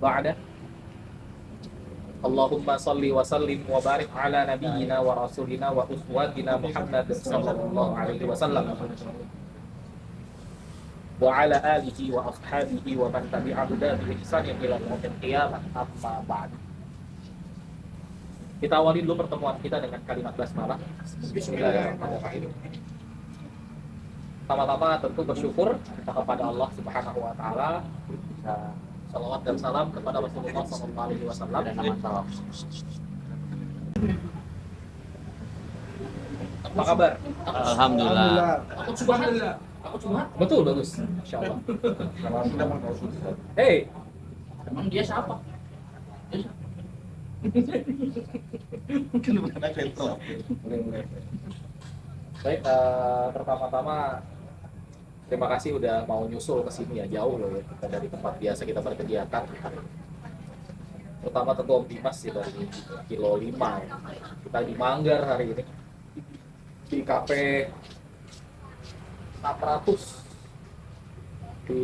ba'da. Allahumma salli wa sallim wa barik ala nabiyyina wa rasulina wa uswatina Muhammad sallallahu alaihi wasallam wa ala alihi wa ashabihi wa man tabi'ahu bi ihsanin ila yaumil qiyamah, amma ba'd. Kita awali dulu pertemuan kita dengan kalimat basmalah. Bismillahirrahmanirrahim. Pertama-tama tentu bersyukur kita kepada Allah Subhanahu wa taala. Salawat dan salam kepada Rasulullah sallallahu alaihi wasallam. Apa kabar? Alhamdulillah. Aku cuma betul, bagus. Insyaallah. Hey, Emang dia siapa? Mungkin bukan veto. Baik, pertama-tama terima kasih udah mau nyusul ke sini ya, jauh loh ya kita dari tempat biasa kita berkegiatan. Terutama tentu Om Dimas sih dari kilo 5 ya. Kita di Manggar hari ini di kafe 600 di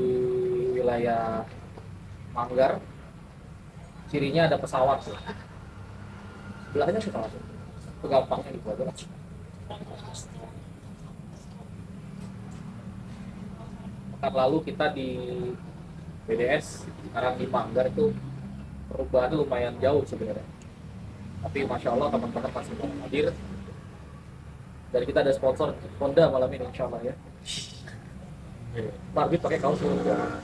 wilayah Manggar. Cirinya ada pesawat tuh. Sebelahnya pesawat tuh. Gampangnya gitu aja. Pekan lalu kita di BDS, sekarang di Manggar itu perubahannya lumayan jauh sebenarnya. Tapi Masya Allah teman-teman masih mau hadir. Dari kita ada sponsor Honda malam ini insya Allah ya. Marbit pakai kaos Honda.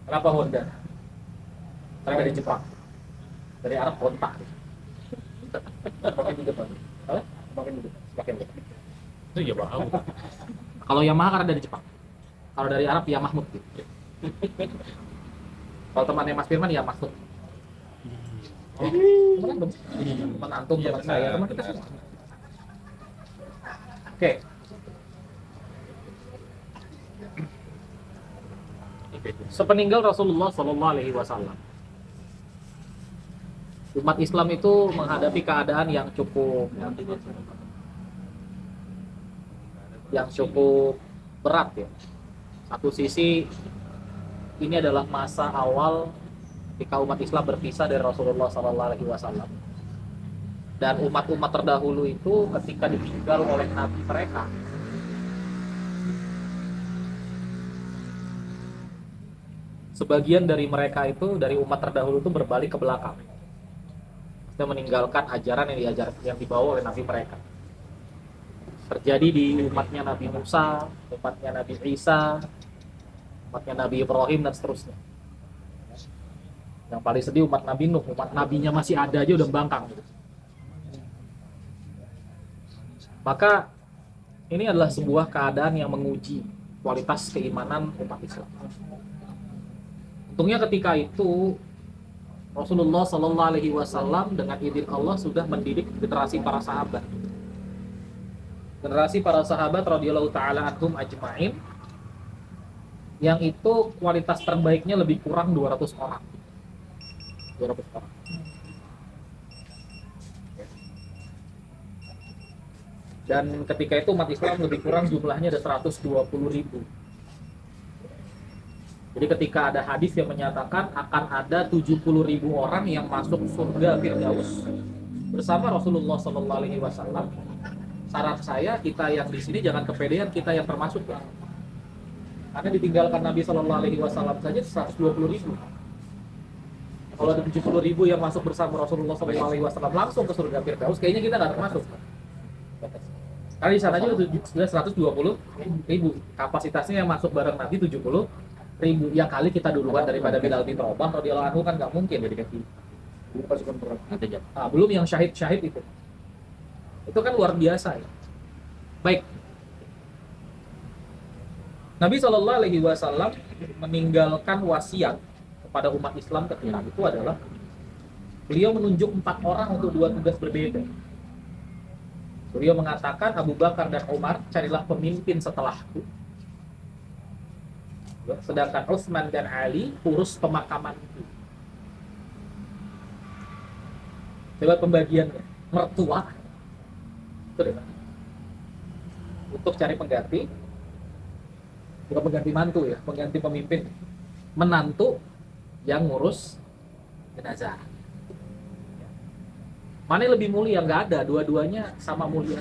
Kenapa Honda? Karena dari Jepang. Dari Arab Honda. Semakin di depan. Semakin di depan. Semakin di depan. Itu ya bang. Kalau Yamaha karena dari Jepang. Kalau dari Arab ya Mahmud gitu. Kalau temannya Mas Firman ya Mahmud. Teman dong. Teman antum, teman saya, teman kita semua. Oke. Sepeninggal Rasulullah Sallallahu Alaihi Wasallam, umat Islam itu menghadapi keadaan yang cukup berat ya. Satu sisi ini adalah masa awal ketika umat Islam berpisah dari Rasulullah Sallallahu Alaihi Wasallam, dan umat-umat terdahulu itu ketika ditinggal oleh nabi mereka, sebagian dari mereka itu dari umat terdahulu itu berbalik ke belakang, kita meninggalkan ajaran yang dibawa oleh nabi mereka. Terjadi di umatnya Nabi Musa, umatnya Nabi Isa, umatnya Nabi Ibrahim dan seterusnya. Yang paling sedih umat Nabi Nuh, umat nabinya masih ada aja udah bangkang. Maka ini adalah sebuah keadaan yang menguji kualitas keimanan umat Islam. Untungnya ketika itu Rasulullah Sallallahu Alaihi Wasallam dengan izin Allah sudah mendidik generasi para sahabat. Generasi para sahabat radhiyallahu taala anhum ajma'in, yang itu kualitas terbaiknya lebih kurang 200 orang. 200 orang. Dan ketika itu umat Islam lebih kurang jumlahnya ada 120.000. Jadi ketika ada hadis yang menyatakan akan ada 70.000 orang yang masuk surga Firdaus bersama Rasulullah Sallallahu Alaihi Wasallam, saran saya kita yang di sini jangan kepedean, kita yang termasuk ya. Karena ditinggalkan Nabi Sallallahu Alaihi Wasallam saja 120.000. Kalau ada 70.000 yang masuk bersama Rasulullah Sallallahu Alaihi Wasallam langsung ke surga Firdaus, kayaknya kita nggak termasuk. Karena di sana juga sudah 120.000. Kapasitasnya yang masuk bareng Nabi 70.000. Yang kali kita duluan daripada Bilal bin Rabah radhiyallahu anhu kan nggak mungkin jadi kaki. Pasukan perang. Belum yang syahid itu. Itu kan luar biasa ya. Baik. Nabi Shallallahu Alaihi Wasallam meninggalkan wasiat kepada umat Islam ketika itu adalah beliau menunjuk 4 orang untuk 2 tugas berbeda. Beliau mengatakan Abu Bakar dan Umar carilah pemimpin setelahku. Sedangkan Utsman dan Ali urus pemakaman itu. Coba pembagiannya. Mertua itu deh, untuk cari pengganti, bukan pengganti mantu ya, pengganti pemimpin. menantu yang ngurus jenazah. Mana yang lebih mulia? Nggak ada, dua-duanya sama mulia.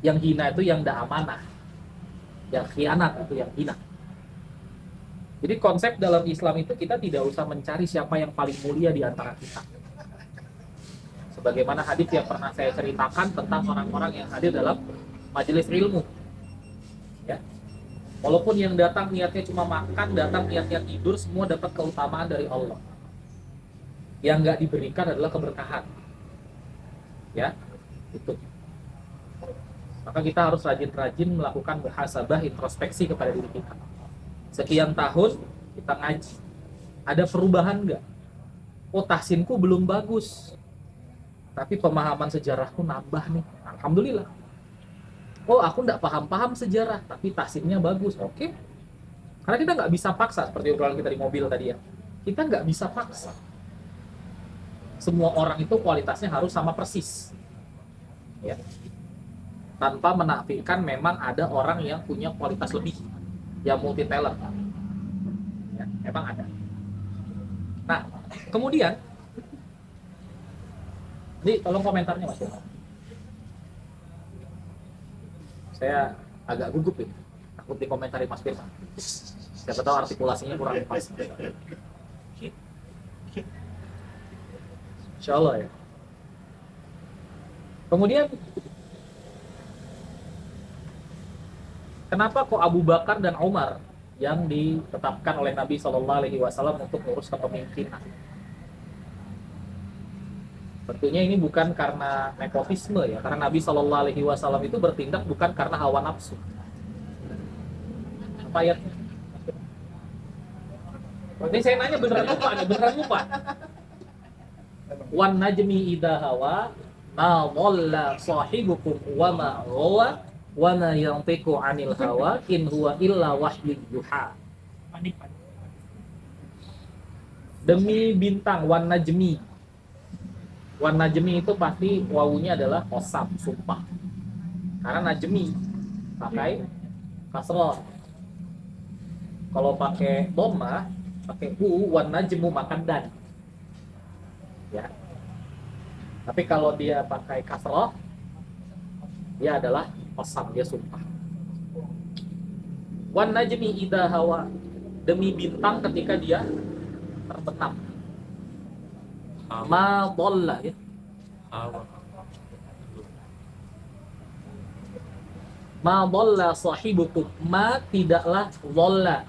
Yang hina itu yang tidak amanah, yang khianat itu yang hina. Jadi konsep dalam Islam itu kita tidak usah mencari siapa yang paling mulia di antara kita. Sebagaimana hadis yang pernah saya ceritakan tentang orang-orang yang hadir dalam majelis ilmu. Ya. Walaupun yang datang niatnya cuma makan, datang niatnya tidur, semua dapat keutamaan dari Allah. Yang nggak diberikan adalah keberkahan. Ya, itu. Maka kita harus rajin-rajin melakukan muhasabah, introspeksi kepada diri kita. Sekian tahun kita ngaji, ada perubahan nggak? Oh, tahsinku belum bagus, tapi pemahaman sejarahku nambah nih, alhamdulillah. Oh, aku nggak paham-paham sejarah, tapi tahsinnya bagus, oke. Karena kita nggak bisa paksa, seperti obrolan kita di mobil tadi ya. Kita nggak bisa paksa. Semua orang itu kualitasnya harus sama persis, ya. Tanpa menafikan memang ada orang yang punya kualitas lebih, yang multi talent, ya, memang ada. Nah, kemudian, ini tolong komentarnya Mas. Saya agak gugup ini, takut dikomentari Mas Firman. Siapa tahu artikulasinya kurang pas. Insya Allah ya. Kemudian kenapa kok Abu Bakar dan Umar yang ditetapkan oleh Nabi SAW untuk mengurus kepemimpinan? Tentunya ini bukan karena nepotisme ya, karena Nabi SAW itu bertindak bukan karena hawa nafsu. Apa ayatnya? Ini saya nanya beneran lupa. Wan najmi idha hawa ma dhalla sahibukum wa ma ghawa wa ma yantiqu 'anil hawa in huwa illa wahyun yuha. Demi bintang, wan najmi. Wan najmi itu pasti wawunya adalah qasam, sumpah. Karena najmi pakai kasrah. Kalau pakai dhamma, pakai wan najmu makan dan. Ya. Tapi kalau dia pakai kasrah, dia adalah qasam, dia sumpah. Wan najmi idha hawa, demi bintang ketika dia terbenam. Ma dhalla ya. Ma dhalla sahibukum, ma tidaklah dhalla.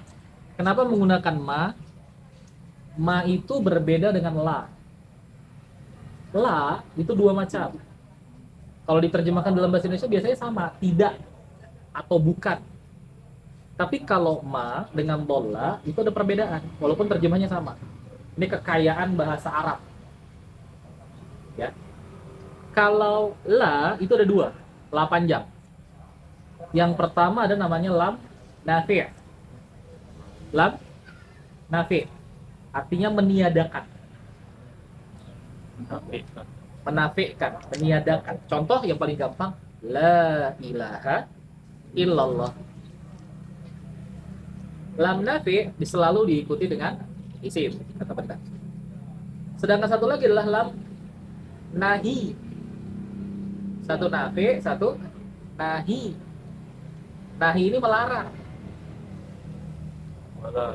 Kenapa menggunakan ma? Ma itu berbeda dengan la. La itu dua macam. Kalau diterjemahkan dalam bahasa Indonesia biasanya sama, tidak atau bukan. Tapi kalau ma dengan dhalla itu ada perbedaan, walaupun terjemahnya sama. Ini kekayaan bahasa Arab. Ya. Kalau la itu ada dua, la panjang. Yang pertama ada namanya lam nafi'. Lam nafi', artinya meniadakan. Menafikan, meniadakan. Contoh yang paling gampang, la ilaha illallah. Lam nafi' selalu diikuti dengan isim, kata benda. Sedangkan satu lagi adalah lam nahi. Satu nafi, satu nahi. Nahi ini melarang.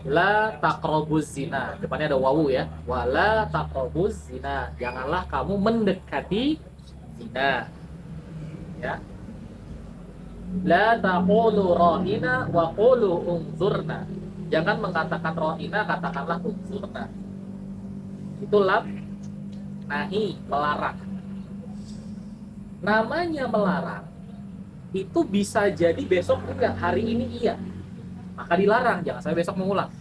La taqrabuz zina. Depannya ada wawu ya. Wala taqrabuz zina. Janganlah kamu mendekati zina. Ya. La taqulu ra'ina wa qulu unzurna. Jangan mengatakan ra'ina, katakanlah unzurna. Itu lam nahi, melarang. Namanya melarang itu bisa jadi besok enggak, hari ini iya, maka dilarang, jangan sampai besok mengulang.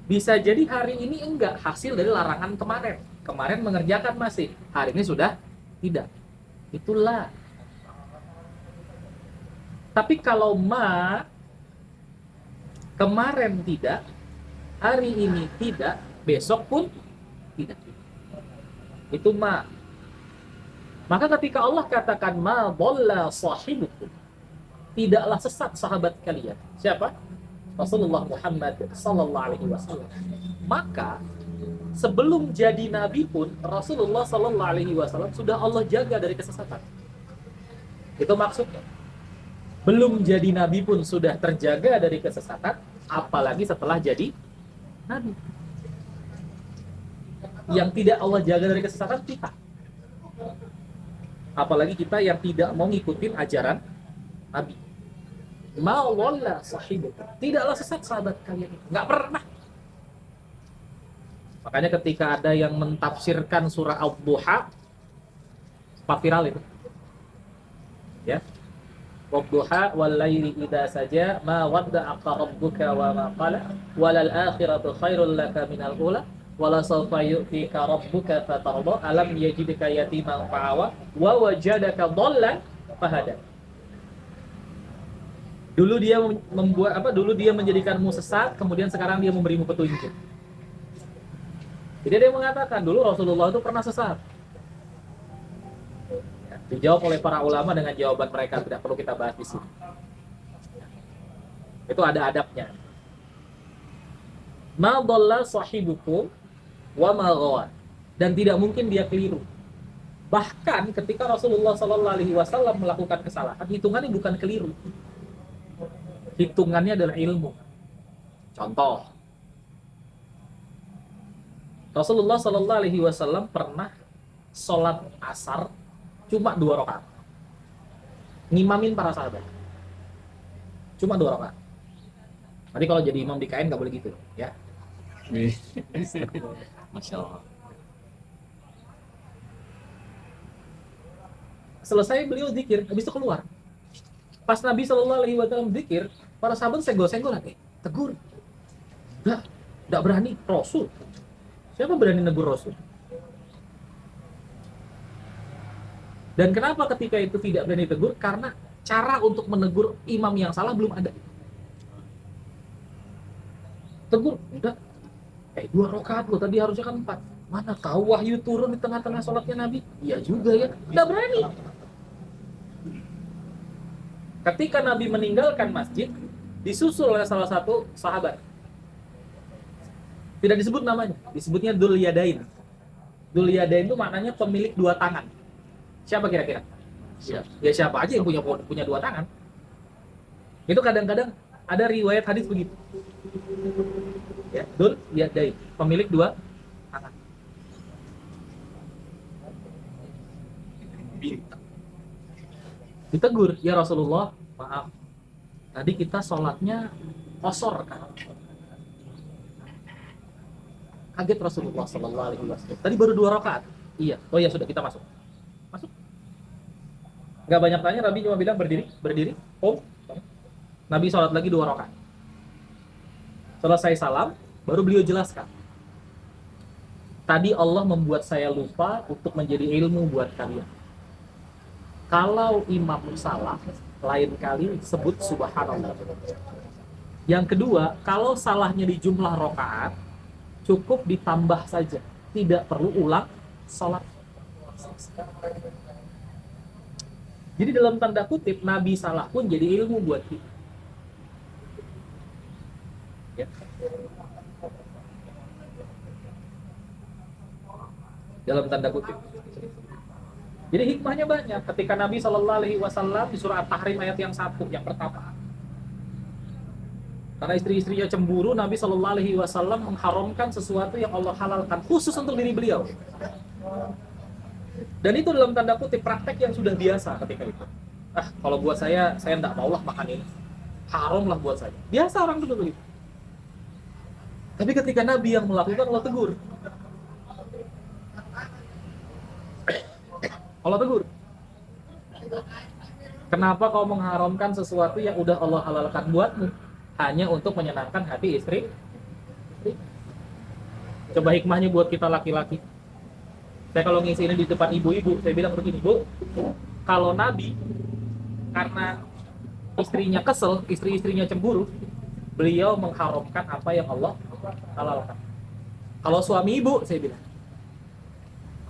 Bisa jadi hari ini enggak, hasil dari larangan kemarin mengerjakan masih, hari ini sudah tidak. Itulah. Tapi kalau ma, kemarin tidak, hari ini tidak, besok pun tidak, itu ma. Maka ketika Allah katakan ma dhalla sahibukum, tidaklah sesat sahabat kalian. Siapa? Rasulullah Muhammad sallallahu alaihi wasallam. Maka sebelum jadi nabi pun Rasulullah sallallahu alaihi wasallam sudah Allah jaga dari kesesatan. Itu maksudnya. Belum jadi nabi pun sudah terjaga dari kesesatan, apalagi setelah jadi nabi. Yang tidak Allah jaga dari kesesatan kita. Apalagi kita yang tidak mau ngikutin ajaran nabi. Ma walla sahibu. Tidaklah sesat sahabat kalian itu. Nggak pernah. Makanya ketika ada yang mentafsirkan surah Ad-Duha, viral itu. Ya. Wadduha wal laili idza saja ma wadda'aka rabbuka wa ma qala walal akhiratu khairul laka minal ula wala sawfa yu'tika rabbuka fatarda alam yajidka yatiman fa'awa wa wajadaka dhallan fahada. Dulu dia dulu dia menjadikanmu sesat, kemudian sekarang dia memberimu petunjuk. Jadi dia mengatakan dulu Rasulullah itu pernah sesat. Dijawab oleh para ulama dengan jawaban mereka, tidak perlu kita bahas di sini. Itu ada adabnya. Ma dhalla sahibukum wa ma ghawa. Dan tidak mungkin dia keliru. Bahkan ketika Rasulullah sallallahu alaihi wasallam melakukan kesalahan, hitungannya bukan keliru. Hitungannya adalah ilmu. Contoh, Rasulullah sallallahu alaihi wasallam pernah sholat asar cuma 2 rakaat. Ngimamin para sahabat. Cuma 2 rakaat. Nanti kalau jadi imam di KN nggak boleh gitu, ya. Masya Allah. Selesai beliau zikir, habis itu keluar. Pas Nabi sallallahu alaihi wasallam zikir, para sahabat senggol-senggol lagi, tegur. Nggak berani Rasul. Siapa berani negur Rasul? Dan kenapa ketika itu tidak berani tegur? Karena cara untuk menegur imam yang salah belum ada. Tegur, udah. 2 rakaat loh, tadi harusnya kan 4. Mana tahu wahyu turun di tengah-tengah sholatnya Nabi? Iya juga ya, nggak berani. Ketika Nabi meninggalkan masjid, disusul oleh salah satu sahabat. Tidak disebut namanya, disebutnya Dzul Yadain. Dzul Yadain itu maknanya pemilik 2 tangan. Siapa kira-kira? Ya siapa aja yang punya 2 tangan. Itu kadang-kadang ada riwayat hadis begitu. Ya, Dzul Yadain, pemilik 2 tangan. Ditegur, ya Rasulullah, maaf. Tadi kita sholatnya qasar kan? Kaget Rasulullah sallallahu alaihi wasallam. Tadi baru 2 rakaat. Iya. Oh ya sudah, kita masuk. Masuk. Enggak banyak tanya, Nabi cuma bilang berdiri. Oh. Nabi sholat lagi 2 rakaat. Selesai salam, baru beliau jelaskan. Tadi Allah membuat saya lupa untuk menjadi ilmu buat kalian. Kalau imam salah, lain kali sebut subhanallah. Yang kedua, kalau salahnya di jumlah rakaat, cukup ditambah saja, tidak perlu ulang sholat. Jadi dalam tanda kutip, Nabi salah pun jadi ilmu buat kita. Ya. Dalam tanda kutip. Jadi hikmahnya banyak. Ketika Nabi Shallallahu Alaihi Wasallam di surah At-Tahrim ayat yang 1, yang pertama. Karena istri-istrinya cemburu, Nabi Shallallahu Alaihi Wasallam mengharamkan sesuatu yang Allah halalkan khusus untuk diri beliau. Dan itu dalam tanda kutip praktek yang sudah biasa ketika itu. Kalau buat saya enggak maulah makan ini. Haram lah buat saya. Biasa orang dulu begitu. Tapi ketika Nabi yang melakukan, Allah tegur. Allah tegur. Kenapa kau mengharamkan sesuatu yang udah Allah halalkan buatmu? Hanya untuk menyenangkan hati istri. Coba hikmahnya buat kita laki-laki. Saya kalau ngisi ini di depan ibu-ibu, saya bilang begini, Bu, kalau Nabi karena istrinya kesel, istri-istrinya cemburu, beliau mengharamkan apa yang Allah halalkan. Kalau suami ibu, saya bilang,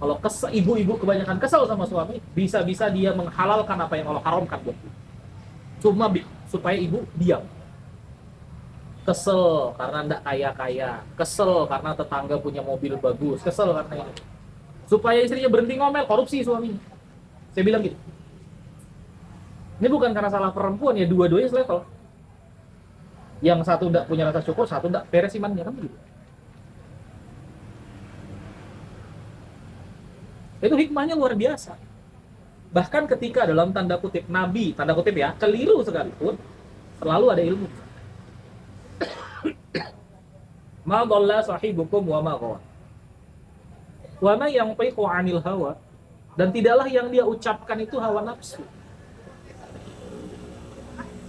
kalau ibu-ibu kebanyakan kesel sama suami, bisa-bisa dia menghalalkan apa yang Allah haramkan buat dia. Cuma supaya ibu diam. kesel karena ndak kaya-kaya, kesel karena tetangga punya mobil bagus, kesel karena ini. Supaya istrinya berhenti ngomel, korupsi suaminya. Saya bilang gitu. Ini bukan karena salah perempuan ya, dua-duanya selevel. Yang satu ndak punya rasa syukur, satu ndak beres imannya kan gitu. Itu hikmahnya luar biasa. Bahkan ketika dalam tanda kutip Nabi, tanda kutip ya, keliru sekalipun, selalu ada ilmu. Ma dhalla sahibukum wa ma ghawa. Wa ma yantiqu 'anil hawa. Dan tidaklah yang dia ucapkan itu hawa nafsu.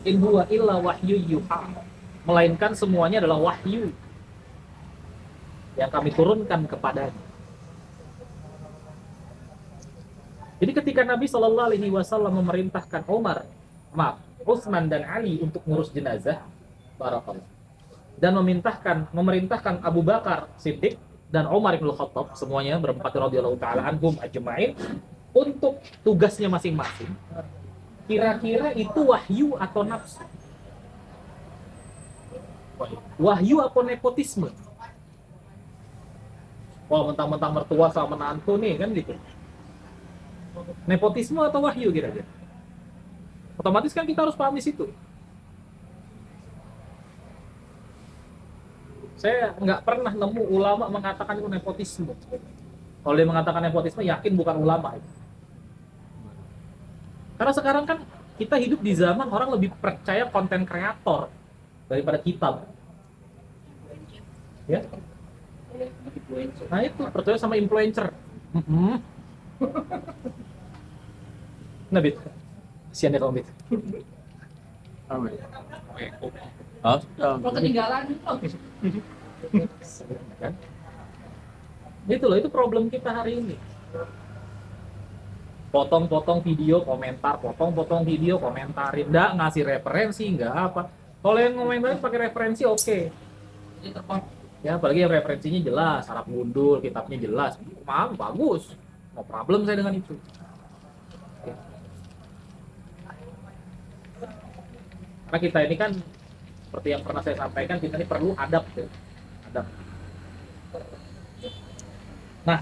In huwa illa wahyu yuha. Melainkan semuanya adalah wahyu yang kami turunkan kepadanya. Jadi ketika Nabi Shallallahu Alaihi Wasallam memerintahkan Utsman dan Ali untuk ngurus jenazah, barakallah, dan memerintahkan Abu Bakar Siddiq dan Umar bin Khattab, semuanya berempat radhiyallahu taala anhum ajma'in, untuk tugasnya masing-masing. Kira-kira itu wahyu atau nafsu? Wahyu atau nepotisme? Wah, mentang-mentang mertua sama menantu nih kan gitu. Nepotisme atau wahyu kira-kira? Otomatis kan kita harus paham di situ. Saya nggak pernah nemu ulama mengatakan itu nepotisme. Kalau dia mengatakan nepotisme, yakin bukan ulama itu. Karena sekarang kan kita hidup di zaman orang lebih percaya konten kreator daripada kitab. Ya. Nah itu percaya sama influencer. Nah, Bit. Kasihan ya kamu, Bit. Kok ketinggalan? Kan? Itu loh, itu problem kita hari ini. Potong-potong video, komentar, potong-potong video, komentarin, enggak ngasih referensi, enggak apa. Kalau yang ngomentarin pakai referensi, oke. Ya, apalagi yang referensinya jelas, Arab gundul, kitabnya jelas. Maaf, bagus. No problem saya dengan itu. Karena kita ini kan seperti yang pernah saya sampaikan, kita ini perlu adab ya. Adab. Nah,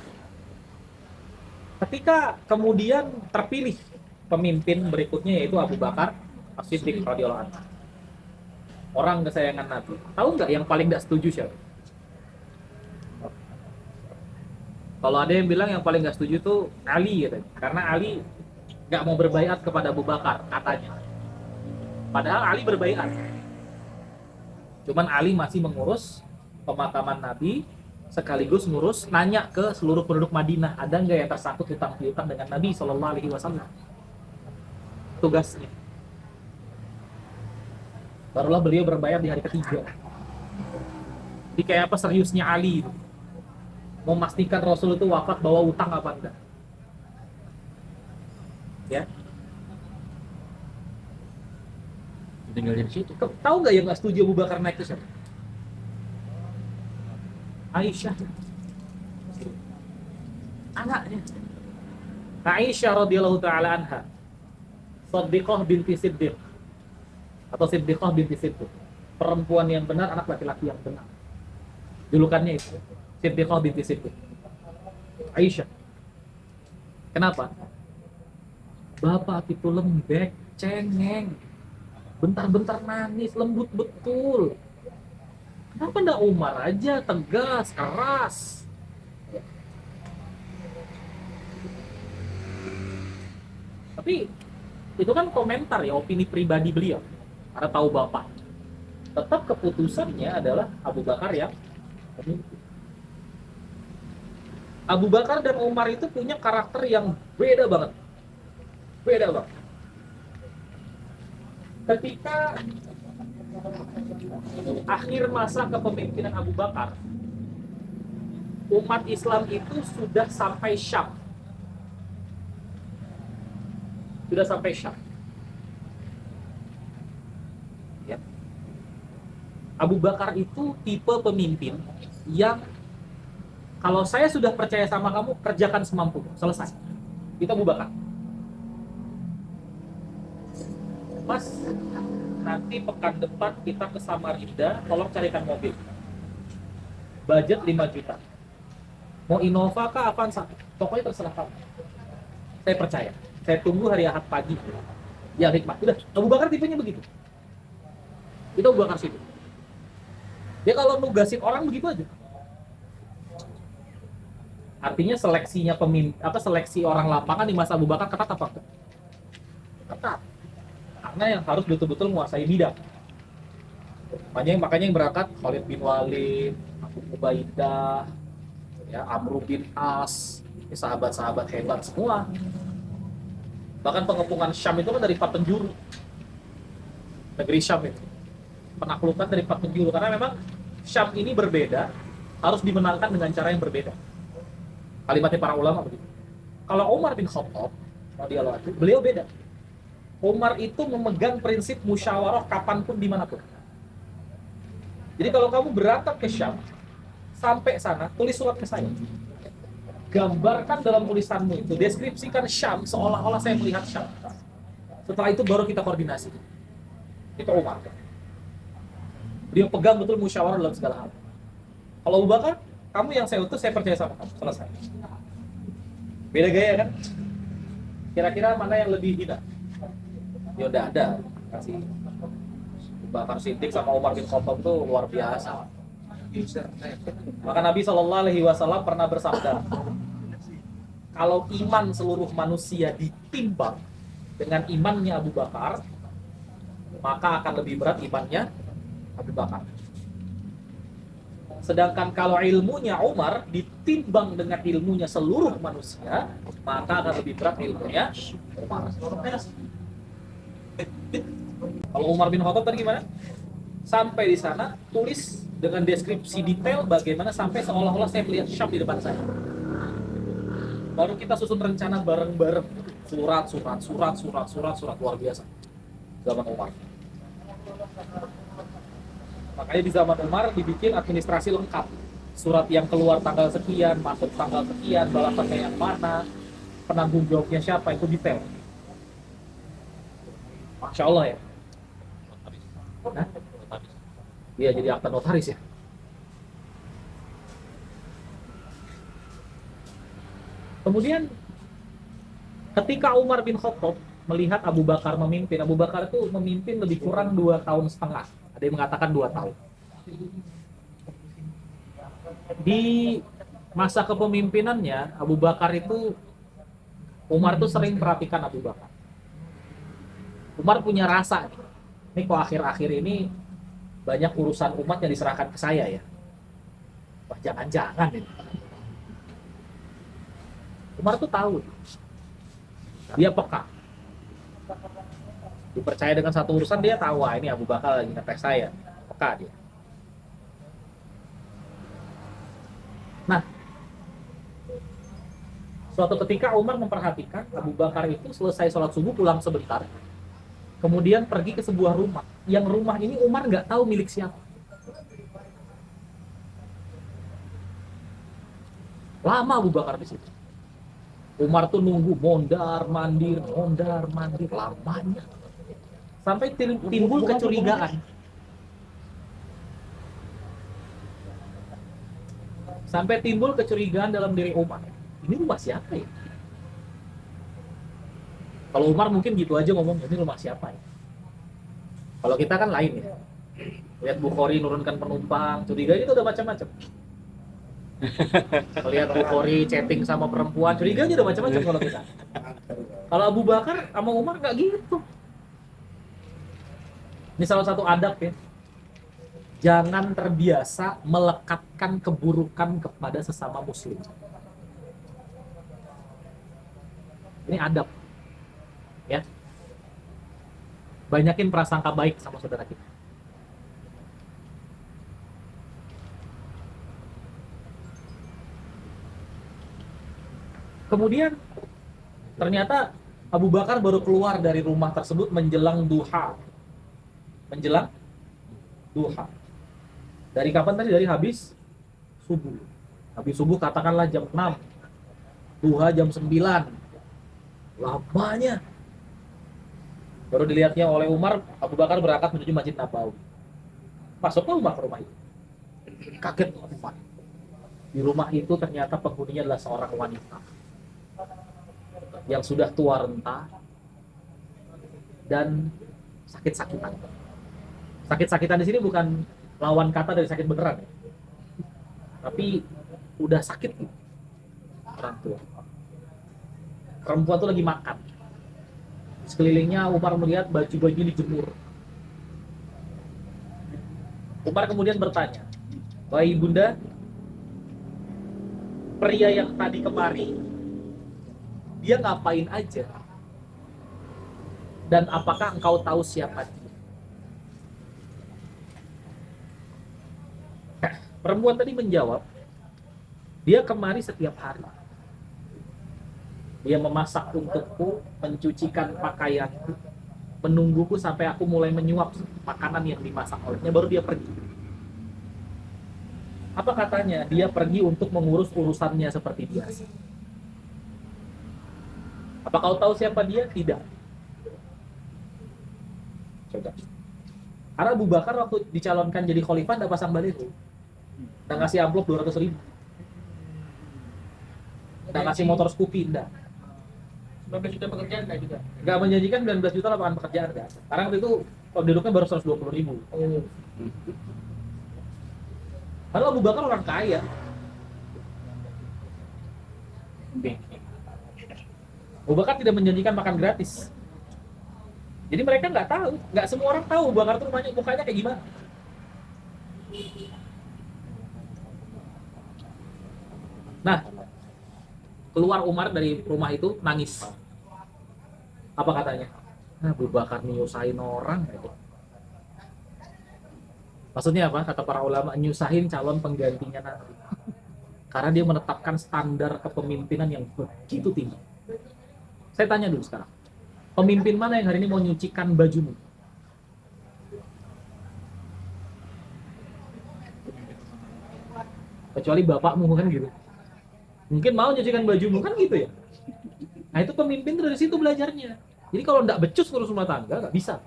ketika kemudian terpilih pemimpin berikutnya yaitu Abu Bakar As-Siddiq radhiyallahu anhu, orang kesayangan Nabi. Tahu nggak yang paling nggak setuju siapa? Kalau ada yang bilang yang paling nggak setuju tuh Ali gitu. Karena Ali nggak mau berbaiat kepada Abu Bakar katanya. Padahal Ali berbaiat. Cuman Ali masih mengurus pemakaman Nabi, sekaligus ngurus nanya ke seluruh penduduk Madinah, ada nggak yang tersangkut hutang piutang dengan Nabi Shallallahu Alaihi Wasallam. Tugasnya. Barulah beliau berbaiat di hari ketiga. Jadi kayak apa seriusnya Ali itu? Memastikan Rasul itu wafat bawa utang apa enggak? Ya. Tinggal di situ. Tahu nggak yang nggak setuju Abu Bakar naik itu siapa? Aisyah. Anaknya. Aisyah radhiyallahu taala anha. Siddiqah binti Siddiq. Atau Siddiqah binti Siddiq. Perempuan yang benar, anak laki-laki yang benar. Julukannya itu. Siddiqah binti Siddiq. Aisyah. Kenapa? Bapak itu lembek, cengeng. Bentar-bentar nangis, lembut betul. Kenapa ndak Umar aja, tegas, keras? Tapi itu kan komentar ya, opini pribadi beliau. Karena tahu bapak. Tetap keputusannya adalah Abu Bakar yang pemimpin. Abu Bakar dan Umar itu punya karakter yang beda banget. Beda banget. Ketika akhir masa kepemimpinan Abu Bakar, umat Islam itu sudah sampai Syam. Sudah sampai Syam. Ya. Abu Bakar itu tipe pemimpin yang kalau saya sudah percaya sama kamu, kerjakan semampumu, selesai. Itu Abu Bakar. Mas, nanti pekan depan kita ke Samarinda, tolong carikan mobil. Budget 5 juta. Mau Innova kah, Avanza? Pokoknya terserah kamu. Saya percaya. Saya tunggu hari Ahad pagi. Ya hikmah. Udah, Abu Bakar tipenya begitu. Itu Abu Bakar situ. Dia kalau nugasin orang begitu aja. Artinya seleksinya seleksi orang lapangan di masa Abu Bakar ketat apa enggak? Ketat. Karena yang harus betul-betul menguasai bidang. Makanya yang berangkat Khalid bin Walid, Abu Ubaidah, ya, Amr bin As, sahabat-sahabat hebat semua. Bahkan pengepungan Syam itu kan dari 4 penjuru. Negeri Syam itu. Penaklukan dari 4 penjuru. Karena memang Syam ini berbeda, harus dimenangkan dengan cara yang berbeda. Kalimatnya para ulama begitu. Kalau Umar bin Khattab, beliau beda. Umar itu memegang prinsip musyawarah kapanpun dimanapun. Jadi kalau kamu berangkat ke Syam, sampai sana, tulis surat ke saya. Gambarkan dalam tulisanmu itu, deskripsikan Syam seolah-olah saya melihat Syam. Setelah itu baru kita koordinasi. Itu Umar. Dia pegang betul musyawarah dalam segala hal. Kalau Abu Bakar, kamu yang saya utus, saya percaya sama kamu. Selesai. Beda gaya kan? Kira-kira mana yang lebih hina? Ya udah ada. Kasih Abu Bakar Siddiq sama Umar bin Khattab itu luar biasa. Maka Nabi SAW pernah bersabda, kalau iman seluruh manusia ditimbang dengan imannya Abu Bakar, maka akan lebih berat imannya Abu Bakar. Sedangkan kalau ilmunya Umar ditimbang dengan ilmunya seluruh manusia, maka akan lebih berat ilmunya Umar. Kalau Umar bin Khattab tadi gimana? Sampai di sana, tulis dengan deskripsi detail bagaimana sampai seolah-olah saya melihat Syam di depan saya. Baru kita susun rencana bareng-bareng. Surat luar biasa. Zaman Umar. Makanya di zaman Umar dibikin administrasi lengkap. Surat yang keluar tanggal sekian, masuk tanggal sekian, balasannya yang mana, penanggung jawabnya siapa, itu detail. Masya Allah ya. Hah? Iya, jadi akta notaris ya. Kemudian ketika Umar bin Khattab melihat Abu Bakar memimpin, Abu Bakar itu memimpin lebih kurang 2,5 tahun. Ada yang mengatakan 2 tahun. Di masa kepemimpinannya Abu Bakar itu, Umar itu sering perhatikan Abu Bakar. Umar punya rasa nih, ini kok akhir-akhir ini banyak urusan umat yang diserahkan ke saya ya. Wah, jangan-jangan ini. Umar tuh tahu, dia peka. Dipercaya dengan satu urusan, dia tahu, wah ini Abu Bakar lagi ngetes saya. Peka dia. Nah, suatu ketika Umar memperhatikan Abu Bakar itu selesai sholat subuh pulang sebentar, kemudian pergi ke sebuah rumah. Yang rumah ini Umar nggak tahu milik siapa. Lama Abu Bakar di situ. Umar tuh nunggu mondar mandir lamanya. Sampai timbul kecurigaan. Sampai timbul kecurigaan dalam diri Umar. Ini rumah siapa ya? Kalau Umar mungkin gitu aja ngomong, ini rumah siapa ya? Kalau kita kan lain ya. Lihat Bukhari nurunkan penumpang, curiga itu udah macam-macam. Lihat Bukhari chatting sama perempuan, curiga aja udah macam-macam kalau kita. Kalau Abu Bakar sama Umar nggak gitu. Ini salah satu adab ya. Jangan terbiasa melekatkan keburukan kepada sesama muslim. Ini adab. Ya. Banyakin prasangka baik sama saudara kita. Kemudian ternyata Abu Bakar baru keluar dari rumah tersebut menjelang duha. Menjelang duha. Dari kapan tadi? Dari habis subuh. Habis subuh katakanlah jam 6. Duha jam 9. Lamanya. Baru dilihatnya oleh Umar, Abu Bakar berangkat menuju Masjid Nabawi. Masuklah Umar ke rumah itu. Kaget Umar. Di rumah itu ternyata penghuninya adalah seorang wanita yang sudah tua renta dan sakit-sakitan. Sakit-sakitan di sini bukan lawan kata dari sakit beneran, ya. Tapi udah sakit gitu. Orang tua. Perempuan tuh lagi makan. Sekelilingnya Umar melihat baju-bajunya dijemur. Umar kemudian bertanya, "Wahai Bunda, pria yang tadi kemari, dia ngapain aja? Dan apakah engkau tahu siapa dia?" Perempuan tadi menjawab, "Dia kemari setiap hari. Dia memasak untukku, mencucikan pakaianku, menungguku sampai aku mulai menyuap makanan yang dimasak olehnya, baru dia pergi. Apa katanya? Dia pergi untuk mengurus urusannya seperti biasa. Apa kau tahu siapa dia? Tidak." Coba. Karena Abu Bakar waktu dicalonkan jadi khalifah tidak pasang baliho, nggak ngasih amplop 200.000, nggak ngasih motor Scoopy, enggak. 19 juta pekerjaan enggak juga. Nggak menjanjikan 19 juta lapangan pekerjaan, enggak. Sekarang itu penduduknya baru 120.000. Lalu Abu Bakar orang kaya. Abu Bakar tidak menjanjikan makan gratis. Jadi mereka nggak tahu, nggak semua orang tahu Abu Bakar tuh mukanya kayak gimana. Nah, keluar Umar dari rumah itu nangis. Apa katanya? Nah, Abu Bakar nyusahin orang gitu. Maksudnya apa? Kata para ulama, nyusahin calon penggantinya nanti. Karena dia menetapkan standar kepemimpinan yang begitu tinggi. Saya tanya dulu sekarang, pemimpin mana yang hari ini mau nyucikan bajumu? Kecuali bapakmu kan gitu. Mungkin mau nyucikan bajumu kan gitu ya. Nah itu pemimpin tuh dari situ belajarnya. Jadi kalau nggak becus ngurus rumah tangga nggak bisa.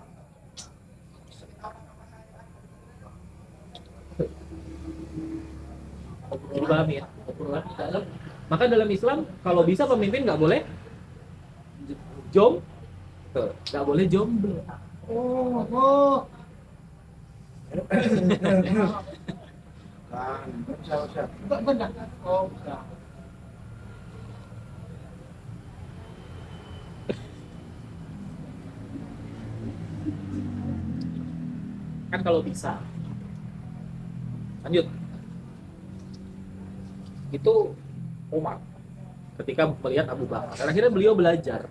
Dipahami ya. Maka dalam Islam kalau bisa pemimpin nggak boleh nggak boleh jomblo. Benar. Oh, enggak. Kan kalau bisa. Lanjut. Itu Umar ketika melihat Abu Bakar. Dan akhirnya beliau belajar.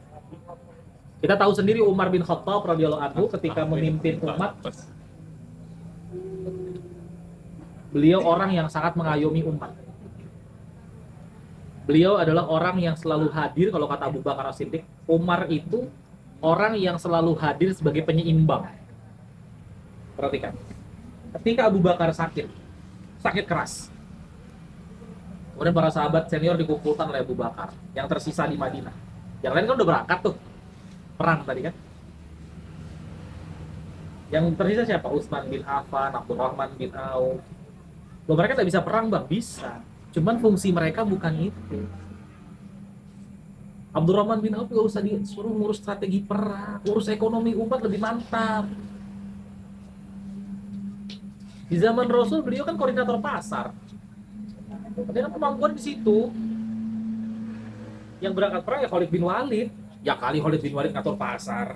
Kita tahu sendiri Umar bin Khattab radhiyallahu anhu ketika memimpin umat, beliau orang yang sangat mengayomi umat. Beliau adalah orang yang selalu hadir, kalau kata Abu Bakar As-Siddiq, Umar itu orang yang selalu hadir sebagai penyeimbang. Perhatikan. Ketika Abu Bakar sakit keras. Kemudian para sahabat senior dikumpulkan oleh Abu Bakar yang tersisa di Madinah. Yang lain kan udah berangkat tuh. Perang tadi kan. Yang tersisa siapa? Utsman bin Affan, Abdurrahman bin Auf. Loh, mereka tidak bisa perang, Bang. Bisa. Cuman fungsi mereka bukan itu. Abdurrahman bin Auf gak usah disuruh ngurus strategi perang, urus ekonomi umat lebih mantap. Di zaman Rasul beliau kan koordinator pasar. Tapi kan kemampuan di situ. Yang berangkat perang ya Khalid bin Walid. Ya kali Khalid bin Walid ngatur pasar.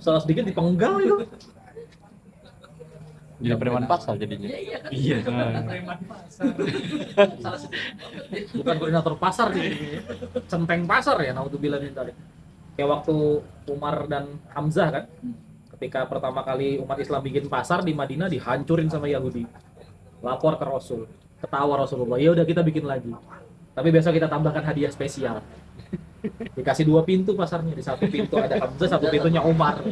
Salah sedikit dipenggal itu. Jadi preman pasar jadinya. Iya. Preman pasar. Salah sedikit. Bukan koordinator pasar nih. Centeng pasar ya, naudzubillah min dzalik. Kayak waktu Umar dan Hamzah kan. Ketika pertama kali umat Islam bikin pasar di Madinah dihancurin sama Yahudi. Lapor ke Rasul. Ketawa Rasulullah. Ya udah kita bikin lagi. Tapi besok kita tambahkan hadiah spesial. Dikasih 2 pintu pasarnya. Di satu pintu ada Hamzah, satu pintunya Umar.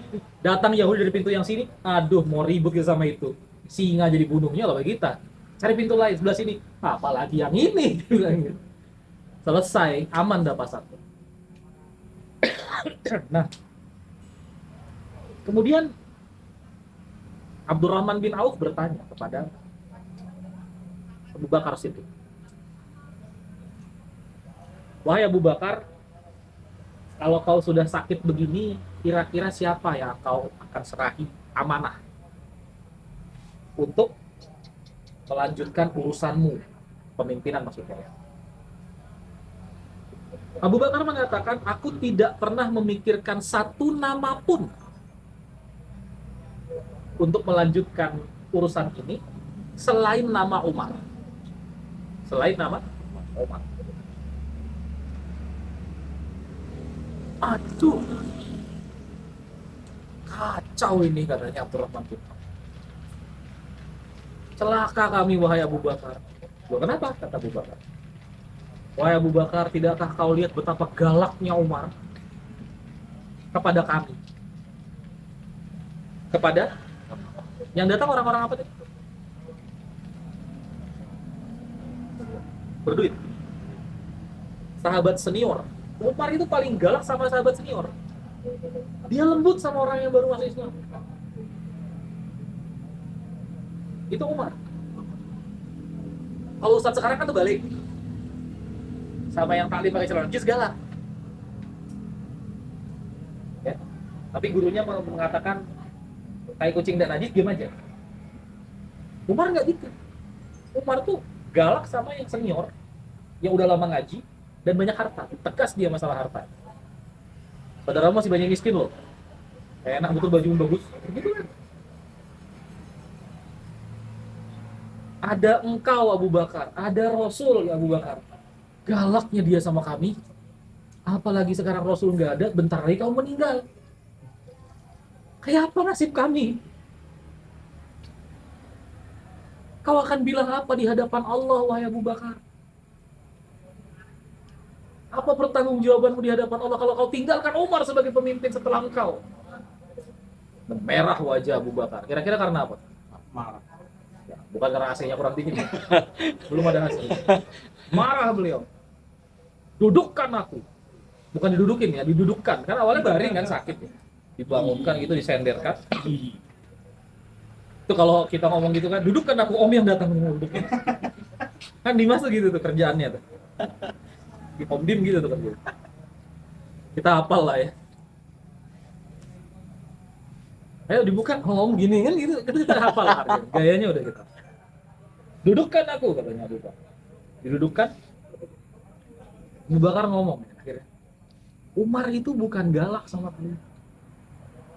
Datang Yahudi dari pintu yang sini. Aduh, mau ribut kita sama itu. Singa jadi bunuhnya loh kita. Cari pintu lain sebelah sini. Apalagi yang ini. Selesai, aman dah pasar. Nah, kemudian Abdurrahman bin Auf bertanya kepada Abu Bakar Siddiq, wahai Abu Bakar, kalau kau sudah sakit begini, kira-kira siapa yang kau akan serahi amanah untuk melanjutkan urusanmu, pemimpinan maksudnya ya. Abu Bakar mengatakan, aku tidak pernah memikirkan satu nama pun untuk melanjutkan urusan ini selain nama Umar. Selain nama Umar. Aduh, kacau ini katanya Abdurrahman bin Auf. Celaka kami wahai Abu Bakar. Loh, kenapa? Kata Abu Bakar. Wahai Abu Bakar, tidakkah kau lihat betapa galaknya Umar kepada kami? Kepada yang datang orang-orang apa tadi? Berduit. Sahabat senior. Umar itu paling galak sama sahabat senior. Dia lembut sama orang yang baru masuk Islam. Itu Umar. Kalau Ustadz sekarang kan tuh balik. Sama yang taklim pakai celana jeans galak. Ya. Tapi gurunya mengatakan kayak kucing dan najis, diam aja. Umar nggak gitu. Umar tuh galak sama yang senior, yang udah lama ngaji dan banyak harta. Tegas dia masalah harta. Saudara masih banyak miskin loh. Enak betul baju bagus. Begitu kan? Ada engkau Abu Bakar, ada Rasul ya Abu Bakar. Galaknya dia sama kami. Apalagi sekarang Rasul nggak ada, bentar lagi kau meninggal. Kayak apa nasib kami? Kau akan bilang apa di hadapan Allah, wahai Abu Bakar? Apa pertanggungjawabanmu di hadapan Allah kalau kau tinggalkan Umar sebagai pemimpin setelah engkau? Merah wajah Abu Bakar. Kira-kira karena apa? Marah. Ya, bukan karena AC-nya kurang dingin. Belum ada AC. Marah beliau. Dudukkan aku. Bukan didudukin ya, didudukkan. Karena awalnya baring kan, sakit ya. Dibangunkan gitu, disenderkan. Itu kalau kita ngomong gitu kan, dudukkan aku, om yang datang mendudukin. Kan Dimas tuh gitu tuh kerjaannya tuh. Di Om Dim gitu tuh kan. Kita hafal lah ya. Ayo dibuka, ngomong gini kan gitu, kita hafal lah harganya. Gayanya udah gitu. Dudukkan aku katanya Abu Bakar. Didudukkan. Abu Bakar ngomong akhirnya. Umar itu bukan galak sama kalian.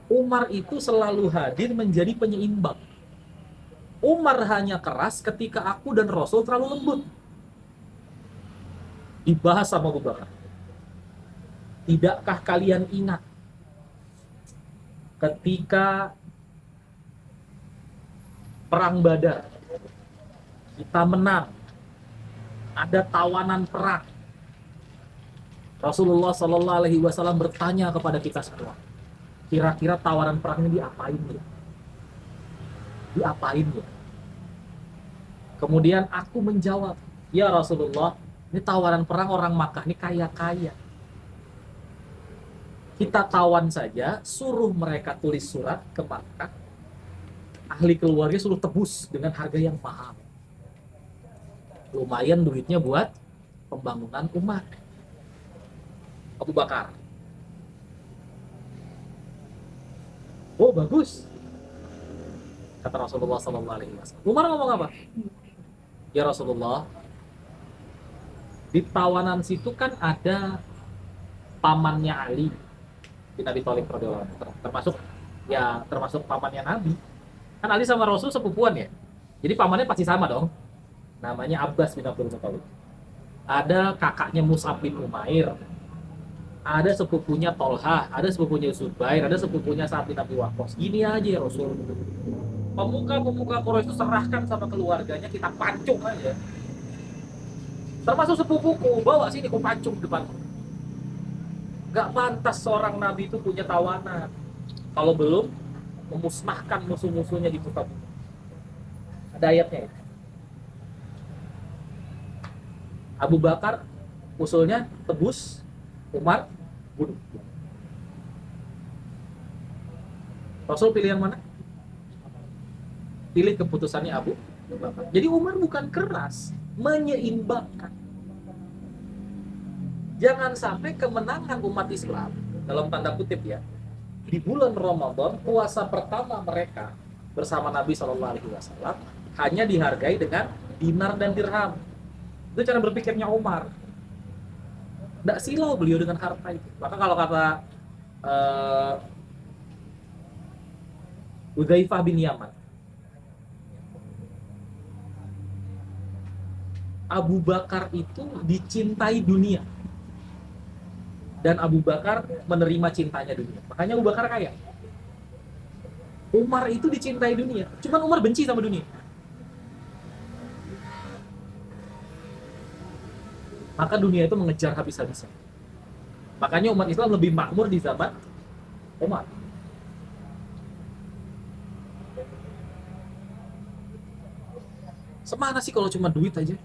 Umar itu selalu hadir menjadi penyeimbang. Umar hanya keras ketika aku dan Rasul terlalu lembut. Dibahas sama Abu Bakar. Tidakkah kalian ingat ketika perang Badar kita menang, ada tawanan perang, Rasulullah Shallallahu Alaihi Wasallam bertanya kepada kita semua, kira-kira tawanan perang ini diapain ya? Diapain ya? Kemudian aku menjawab, ya Rasulullah, ini tawaran perang orang Makkah ini kaya-kaya. Kita tawan saja, suruh mereka tulis surat ke Makkah, ahli keluarga suruh tebus dengan harga yang mahal. Lumayan duitnya buat pembangunan umat. Abu Bakar. Oh bagus, kata Rasulullah SAW. Umar ngomong apa? Ya Rasulullah, di tawanan situ kan ada pamannya Ali bin Abi Thalib radhiyallahu anhu, termasuk pamannya Nabi. Kan Ali sama Rasul sepupuan ya. Jadi pamannya pasti sama dong. Namanya Abbas bin Abdul Muthalib. Ada kakaknya Mus'ab bin Umair. Ada sepupunya Tolhah, ada sepupunya Zubair, ada sepupunya Sa'ad bin Abi Waqqas. Gini aja ya Rasul. Pemuka-pemuka Quraisy itu serahkan sama keluarganya, kita pancung aja. Termasuk sepupuku, bawa sini ku pancung depan. Gak pantas seorang nabi itu punya tawanan kalau belum memusnahkan musuh-musuhnya di muka bumi. Ada ayatnya ya. Abu Bakar usulnya tebus, Umar bunuh. Rasul pilih yang mana? Pilih keputusannya Abu Bakar. Jadi Umar bukan keras, menyeimbangkan. Jangan sampai kemenangan umat Islam dalam tanda kutip ya di bulan Ramadan, puasa pertama mereka bersama Nabi Shallallahu Alaihi Wasallam hanya dihargai dengan dinar dan dirham. Itu cara berpikirnya Umar. Tidak silau beliau dengan harta itu. Maka kalau kata Hudzaifah bin Yaman, Abu Bakar itu dicintai dunia dan Abu Bakar menerima cintanya dunia. Makanya Abu Bakar kaya. Umar itu dicintai dunia, cuman Umar benci sama dunia. Maka dunia itu mengejar habis-habisan. Makanya umat Islam lebih makmur di zaman Umar. Semana sih kalau cuma duit aja?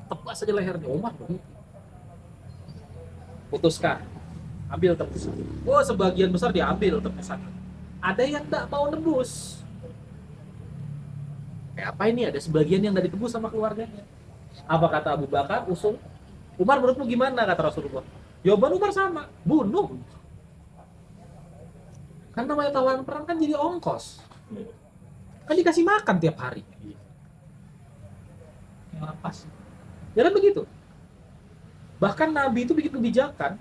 Tebas aja lehernya Umar. Putuskan, ambil tebusan. Oh, sebagian besar diambil tebusan. Ada yang tidak mau nebus. Kayak apa ini? Ada sebagian yang tidak ditebus sama keluarganya. Apa kata Abu Bakar? Usul. Umar, menurutmu gimana? Kata Rasulullah. Jawaban Umar sama, bunuh. Kan namanya tawanan perang kan jadi ongkos. Kan dikasih makan tiap hari. Yang pas. Ya kan begitu. Bahkan Nabi itu bikin kebijakan,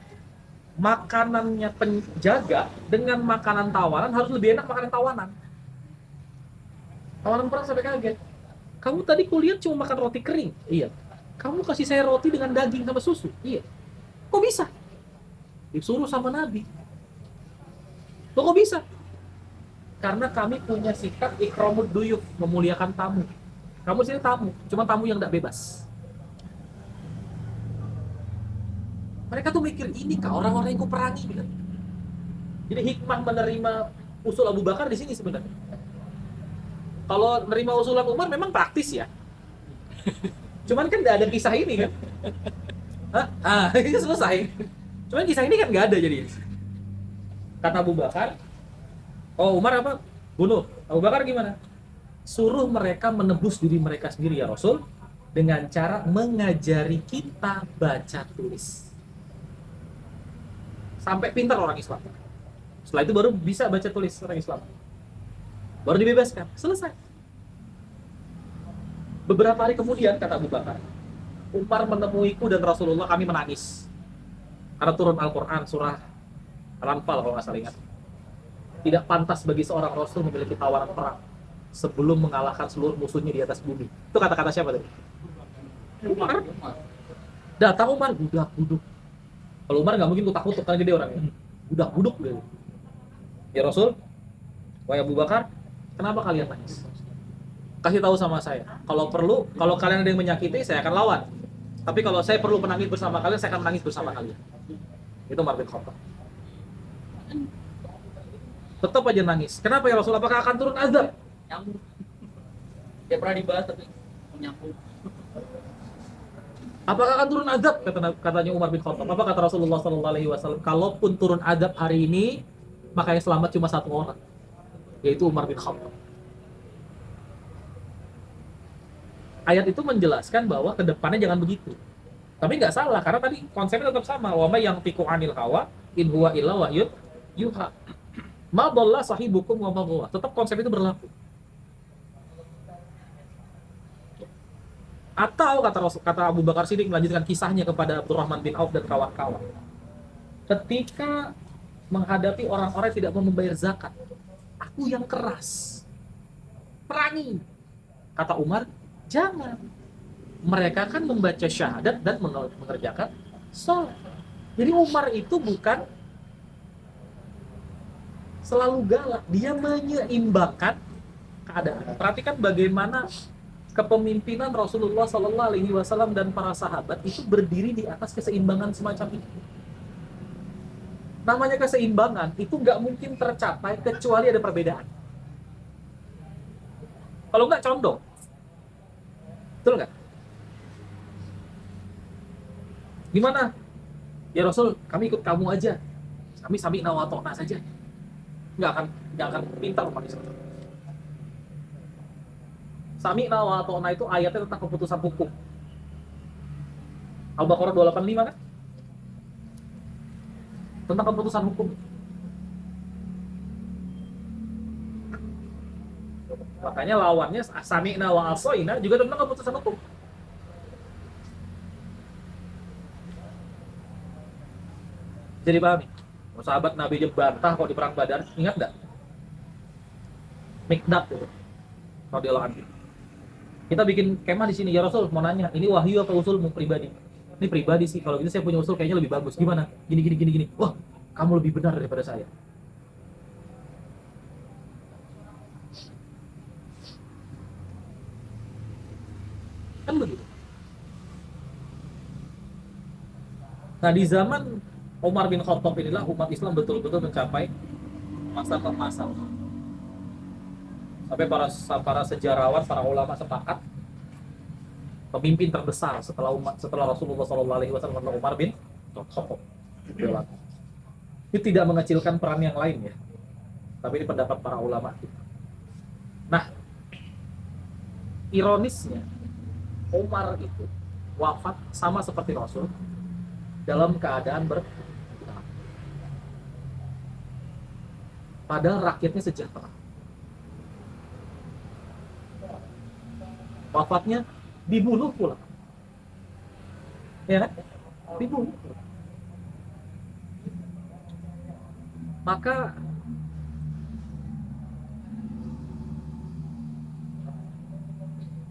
makanannya penjaga dengan makanan tawanan harus lebih enak makanan tawanan. Tawanan perang sampai kaget. Kamu tadi kulihat cuma makan roti kering. Iya. Kamu kasih saya roti dengan daging sama susu. Iya. Kok bisa? Disuruh sama Nabi. Loh, kok bisa? Karena kami punya sikap ikramud duyuf, memuliakan tamu. Kamu sini tamu, cuma tamu yang tidak bebas. Mereka tuh mikir, ini kah orang-orang yang kuperangi? Gitu. Jadi hikmah menerima usul Abu Bakar di sini sebenarnya. Kalau menerima usulan Umar memang praktis ya. Cuman kan nggak ada kisah ini kan. Hah? Ini selesai. Cuman kisah ini kan nggak ada jadi. Kata Abu Bakar, oh Umar apa? Bunuh. Abu Bakar gimana? Suruh mereka menebus diri mereka sendiri ya Rasul, dengan cara mengajari kita baca tulis. Sampai pintar orang Islam. Setelah itu baru bisa baca tulis orang Islam. Baru dibebaskan. Selesai. Beberapa hari kemudian, kata Abu Bakar, Umar menemuiku dan Rasulullah, kami menangis. Karena turun Al-Quran, surah Al-Anfal kalau nggak salah ingat. Tidak pantas bagi seorang Rasul memiliki tawaran perang sebelum mengalahkan seluruh musuhnya di atas bumi. Itu kata-kata siapa tadi? Umar. Datang Umar, budak-buduk. Kalau Umar nggak mungkin takut karena gede orangnya. Budak-buduk gitu. Ya Rasul, wahai Abu Bakar, kenapa kalian nangis? Kasih tahu sama saya. Kalau perlu, kalau kalian ada yang menyakiti, saya akan lawan. Tapi kalau saya perlu menangis bersama kalian, saya akan menangis bersama kalian. Itu Umar bin Khattab. Tetap aja nangis. Kenapa ya Rasul? Apakah akan turun azab? Nyambung. Ya pernah dibahas tapi menyambung. Apakah akan turun azab? Katanya Umar bin Khattab. Apa kata Rasulullah SAW? Kalaupun turun azab hari ini, maka yang selamat cuma satu orang, yaitu Umar bin Khattab. Ayat itu menjelaskan bahwa kedepannya jangan begitu. Tapi nggak salah, karena tadi konsepnya tetap sama. Wa may yantiqu 'anil hawa in huwa illa wahyun yuha. Ma dhalla sahibukum wa ma ghawa. Tetap konsep itu berlaku. Atau kata Abu Bakar Siddiq melanjutkan kisahnya kepada Abdurrahman bin Auf dan kawan-kawan. Ketika menghadapi orang-orang yang tidak mau membayar zakat, aku yang keras. Perangi. Kata Umar, jangan. Mereka kan membaca syahadat dan mengerjakan sholat. Jadi Umar itu bukan selalu galak, dia menyeimbangkan keadaan. Perhatikan bagaimana kepemimpinan Rasulullah Sallallahu Alaihi Wasallam dan para sahabat itu berdiri di atas keseimbangan semacam itu. Namanya keseimbangan itu nggak mungkin tercapai kecuali ada perbedaan. Kalau nggak condong, betul nggak? Gimana? Ya Rasul, kami ikut kamu aja. Kami sami nawatona saja. nggak akan pintar umat Islam. Sami'na wa ata'na itu ayatnya tentang keputusan hukum. Al-Baqarah 285 kan? Tentang keputusan hukum. Makanya lawannya sami'na wa asoina juga tentang keputusan hukum. Jadi paham nih? Sahabat Nabi aja bantah kalau di perang Badar, ingat nggak? Mikdad itu, radhiyallahu anhu. Kita bikin kemah di sini, ya Rasul, mau nanya, ini wahyu apa usulmu pribadi? Ini pribadi sih, kalau gitu saya punya usul kayaknya lebih bagus. Gimana? Gini. Wah, kamu lebih benar daripada saya. Kan begitu. Nah, di zaman Umar bin Khattab inilah umat Islam betul-betul mencapai masa keemasan. Sampai para sejarawan, para ulama sepakat pemimpin terbesar setelah Rasulullah SAW adalah Umar bin Khattab. Ini tidak mengecilkan peran yang lain ya, tapi ini pendapat para ulama. Nah, ironisnya Umar itu wafat sama seperti Rasul dalam keadaan berhutang. Padahal rakyatnya sejahtera. Wafatnya dibunuh pula. Ya kan? Dibunuh. Maka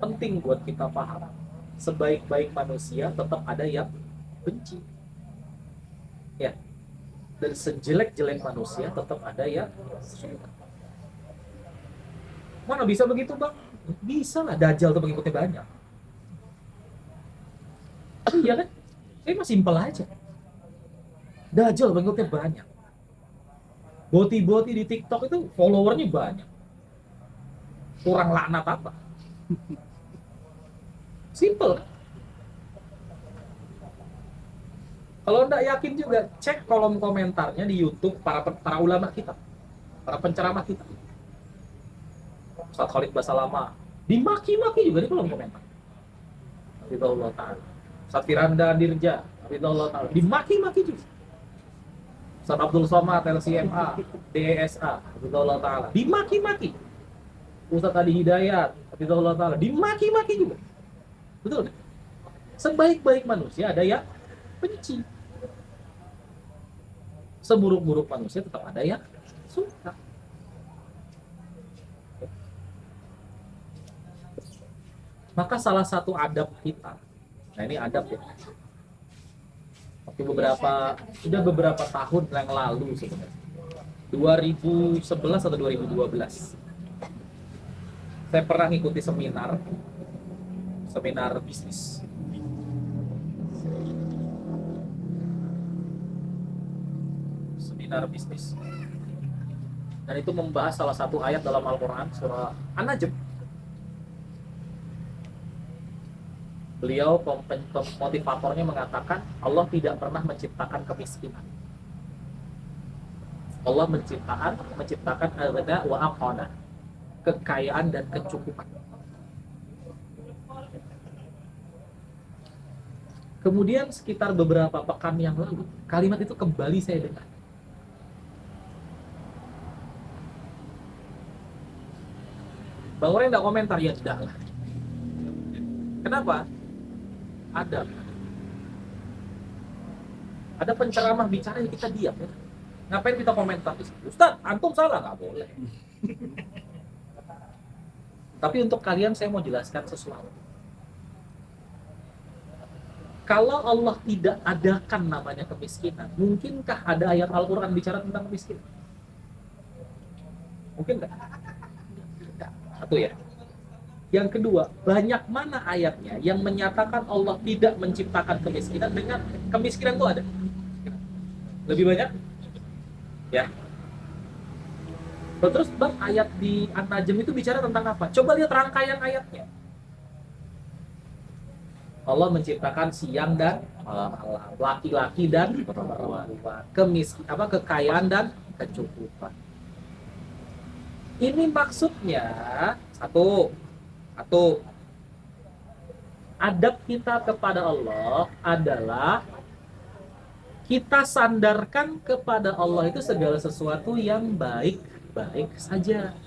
penting buat kita paham, sebaik-baik manusia tetap ada yang benci. Ya. Dan sejelek-jelek manusia tetap ada yang suka. Mana bisa begitu, Bang? Bisa lah, Dajjal tuh pengikutnya banyak. Iya kan? Ini mah simpel aja. Dajjal pengikutnya banyak. Boti-boti di TikTok itu followernya banyak. Kurang laknat apa? Simple. Kalau enggak yakin juga, cek kolom komentarnya di YouTube para ulama kita, para penceramah kita. Ustaz Khalid Basalamah dimaki-maki juga di kolom komentar. Hafizahullah ta'ala. Ustaz Firanda Dirja, Hafizahullah ta'ala, dimaki-maki juga. Ustaz Abdul Somad LCMA, DSA, Hafizahullah ta'ala, dimaki-maki. Ustaz Adi Hidayat, Hafizahullah ta'ala, dimaki-maki juga. Betul kan? Sebaik-baik manusia ada yang benci. Seburuk-buruk manusia tetap ada yang suka. Maka salah satu adab kita, nah ini adab ya, sudah beberapa tahun yang lalu sebenarnya, 2011 atau 2012, saya pernah ngikuti seminar bisnis. Seminar bisnis. Dan itu membahas salah satu ayat dalam Al-Quran, surah An-Najm. Beliau motivatornya mengatakan Allah tidak pernah menciptakan kemiskinan. Allah menciptakan al-ghina wa aqana, kekayaan dan kecukupan. Kemudian sekitar beberapa pekan yang lalu, kalimat itu kembali saya dengar. Bang Ore enggak komentar, ya tidak lah. Kenapa? Ada penceramah bicara yang kita diam ya. Ngapain kita komentar di situ? Ustaz, antum salah, nggak boleh. Tapi untuk kalian saya mau jelaskan sesuatu. Kalau Allah tidak adakan namanya kemiskinan, mungkinkah ada ayat Al-Quran bicara tentang kemiskinan? Mungkin nggak? Satu ya. Yang kedua, banyak mana ayatnya yang menyatakan Allah tidak menciptakan kemiskinan dengan kemiskinan itu ada? Lebih banyak? Ya. Terus bang, ayat di An-Najm itu bicara tentang apa? Coba lihat rangkaian ayatnya. Allah menciptakan siang dan malam, laki-laki dan perempuan, kekayaan dan kecukupan. Ini maksudnya satu, satu adab kita kepada Allah adalah kita sandarkan kepada Allah itu segala sesuatu yang baik-baik saja.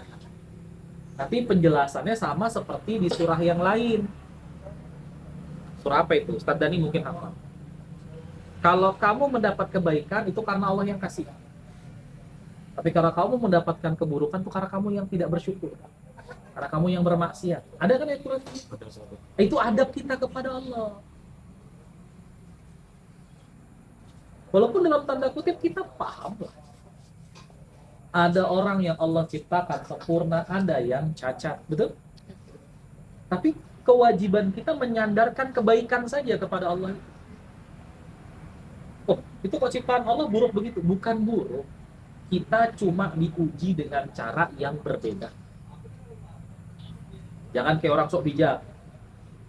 Tapi penjelasannya sama seperti di surah yang lain. Surah apa itu? Ustaz Dani mungkin hafal. Kalau kamu mendapat kebaikan itu karena Allah yang kasih. Tapi kalau kamu mendapatkan keburukan itu karena kamu yang tidak bersyukur. Karena kamu yang bermaksiat. Ada kan aturan? Itu adab kita kepada Allah. Walaupun dalam tanda kutip kita paham lah. Ada orang yang Allah ciptakan sempurna, ada yang cacat, betul? Tapi kewajiban kita menyandarkan kebaikan saja kepada Allah. Oh, itu kok ciptaan Allah buruk begitu? Bukan buruk. Kita cuma diuji dengan cara yang berbeda. Jangan kayak orang sok bijak.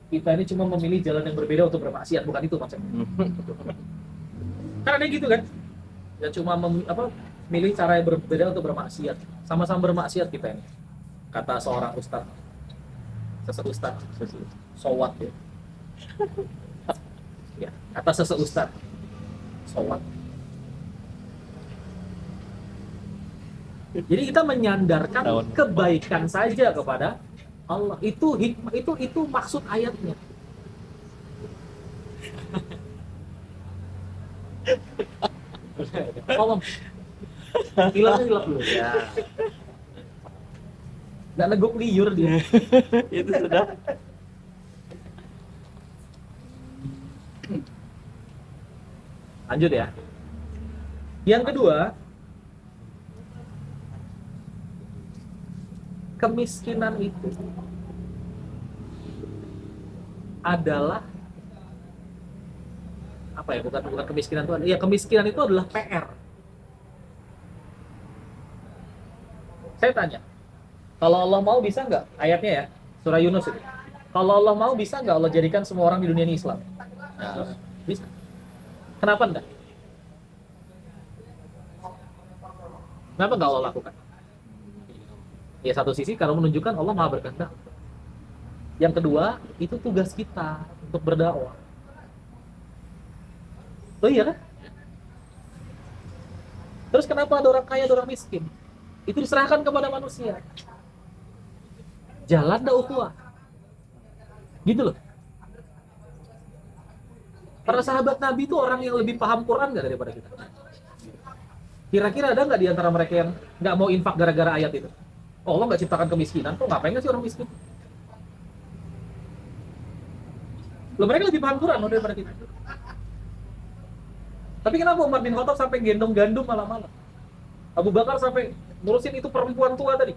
Kita ini cuma memilih jalan yang berbeda untuk bermaksiat, bukan itu konsepnya. Karena gitu kan? Ya cuma milih cara yang berbeda untuk bermaksiat. Sama-sama bermaksiat kita ini. Kata seorang ustaz. Seseustaz. Sowat ya. Ya, kata seseustaz. Sowat. Jadi kita menyandarkan kebaikan saja kepada Allah. Itu hikmah, itu maksud ayatnya. Ngomong. Hilaf dulu ya. Nggak neguk liur dia. Itu sudah. Lanjut ya. Yang kedua, kemiskinan itu adalah apa ya? Bukan kemiskinan itu. Ya, kemiskinan itu adalah PR. Saya tanya, kalau Allah mau bisa nggak? Ayatnya ya, surah Yunus itu. Kalau Allah mau bisa nggak Allah jadikan semua orang di dunia ini Islam? Nah, bisa. Kenapa enggak? Kenapa enggak Allah lakukan? Ya satu sisi kalau menunjukkan Allah Maha berkehendak. Yang kedua, itu tugas kita untuk berdakwah. Oh iya kan? Terus kenapa ada orang kaya, ada orang miskin? Itu diserahkan kepada manusia. Jalan dah ukhuwah. Gitu loh. Para sahabat Nabi itu orang yang lebih paham Quran nggak daripada kita? Kira-kira ada nggak di antara mereka yang nggak mau infak gara-gara ayat itu? Oh, Allah nggak ciptakan kemiskinan, kok ngapain nggak sih orang miskin? Loh, mereka lebih paham Quran daripada kita. Tapi kenapa Umar bin Khattab sampai gendong gandum malam-malam? Abu Bakar sampai ngurusin itu perempuan tua tadi.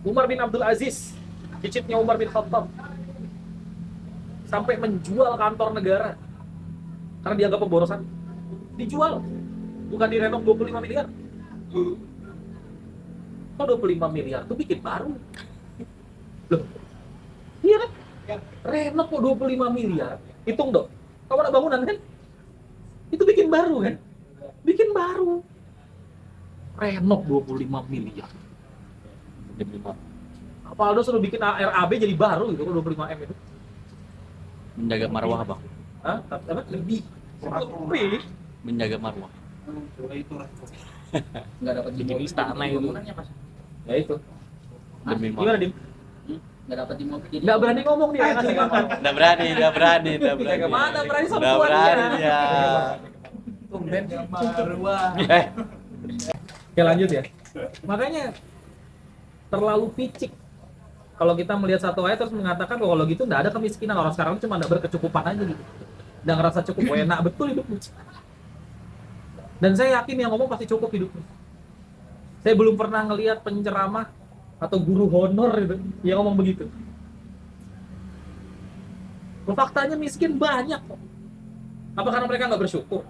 Umar bin Abdul Aziz, cicitnya Umar bin Khattab, sampai menjual kantor negara karena dianggap pemborosan. Dijual, bukan direnov 25 miliar. Kok 25 miliar tuh bikin baru? Loh, iya kan? Renov kok 25 miliar. Hitung dong, kamu ada bangunan kan? Itu bikin baru kan? Bikin baru. Renov 25 miliar. Apa Aldo suruh bikin RAB jadi baru gitu, 25M itu? Menjaga marwah, Bang. Hah? Apa? Lebih. Menjaga marwah. Nggak dapat di Bikin mobil. istana itu. Bangunannya, Mas. Ya itu. Demi Gimana, marwah. Dim? Nggak dapat di mobil. Jadi Nggak berani ngomong dia, ngasih makan. Udah berani. Kayak mana berani sama Udah tuannya. berani ya. tumben marwah. Oke, lanjut ya. Makanya terlalu picik kalau kita melihat satu ayat terus mengatakan kalau gitu nggak ada kemiskinan, orang sekarang cuma nggak berkecukupan aja gitu, nggak ngerasa cukup, enak betul hidupnya. Dan saya yakin yang ngomong pasti cukup hidupnya. Saya belum pernah ngelihat penceramah atau guru honor gitu yang ngomong begitu. Faktanya miskin banyak kok. Apa karena mereka nggak bersyukur?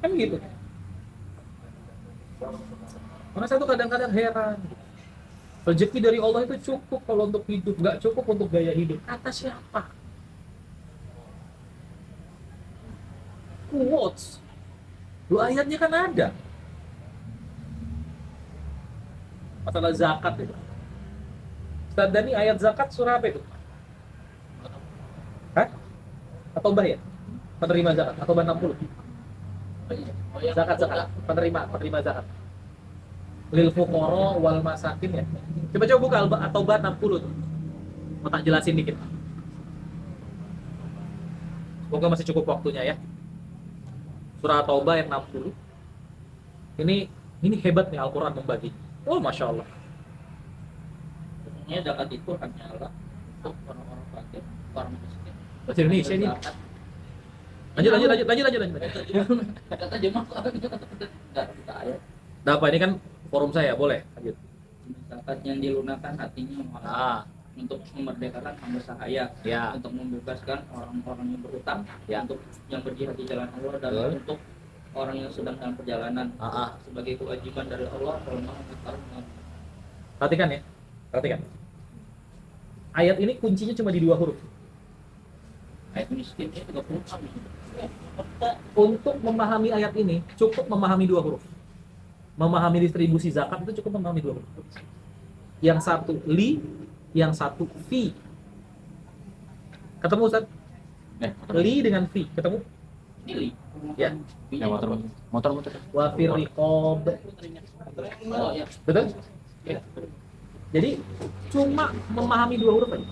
Kan gitu. Karena saya tuh kadang-kadang heran. Rezeki dari Allah itu cukup kalau untuk hidup, nggak cukup untuk gaya hidup. Kata siapa? Quotes. Lu ayatnya kan ada. masalah zakat itu. Ustaz Dani, ayat zakat surah apa itu? Hah? At-Taubah ya? Penerima zakat, At-Taubah 60. Zakat, penerima zakat. Lil fuqara wal masakin ya. Coba buka At-Taubah 60 tuh. Mau tak jelasin dikit. Semoga masih cukup waktunya ya. Surah At-Taubah yang 60. Ini hebat nih Al-Qur'an membagi. Oh, Masya Allah. Sebenarnya zakat itu hanyalah untuk orang-orang fakir, orang miskin. Bahasa Indonesia ini. Zakat. Lanjut. Kata jemaah enggak kita ayat. Nah, apa ini kan forum saya, boleh. Lanjut. Zakat yang dilunakkan hatinya Ah, untuk memerdekakan hamba sahaya, ya. untuk membebaskan orang-orang yang berhutang, Ya. untuk yang berjihad di jalan Allah, dan Betul. untuk orang yang sedang dalam perjalanan Ah. sebagai kewajiban dari Allah. Kalau mau mengetahui Perhatikan ya. Perhatikan. Ayat ini kuncinya cuma di 2 huruf. ayat miskinnya 36. Untuk memahami ayat ini cukup memahami 2 huruf. Memahami distribusi zakat itu cukup memahami 2 huruf. Yang satu li, yang satu fi. Ketemu Ustaz? Li dengan fi, ketemu? Ini Ya. Ya, motor. Wa fir riqab. Oh ya. Betul? Ya. Jadi cuma memahami 2 huruf aja.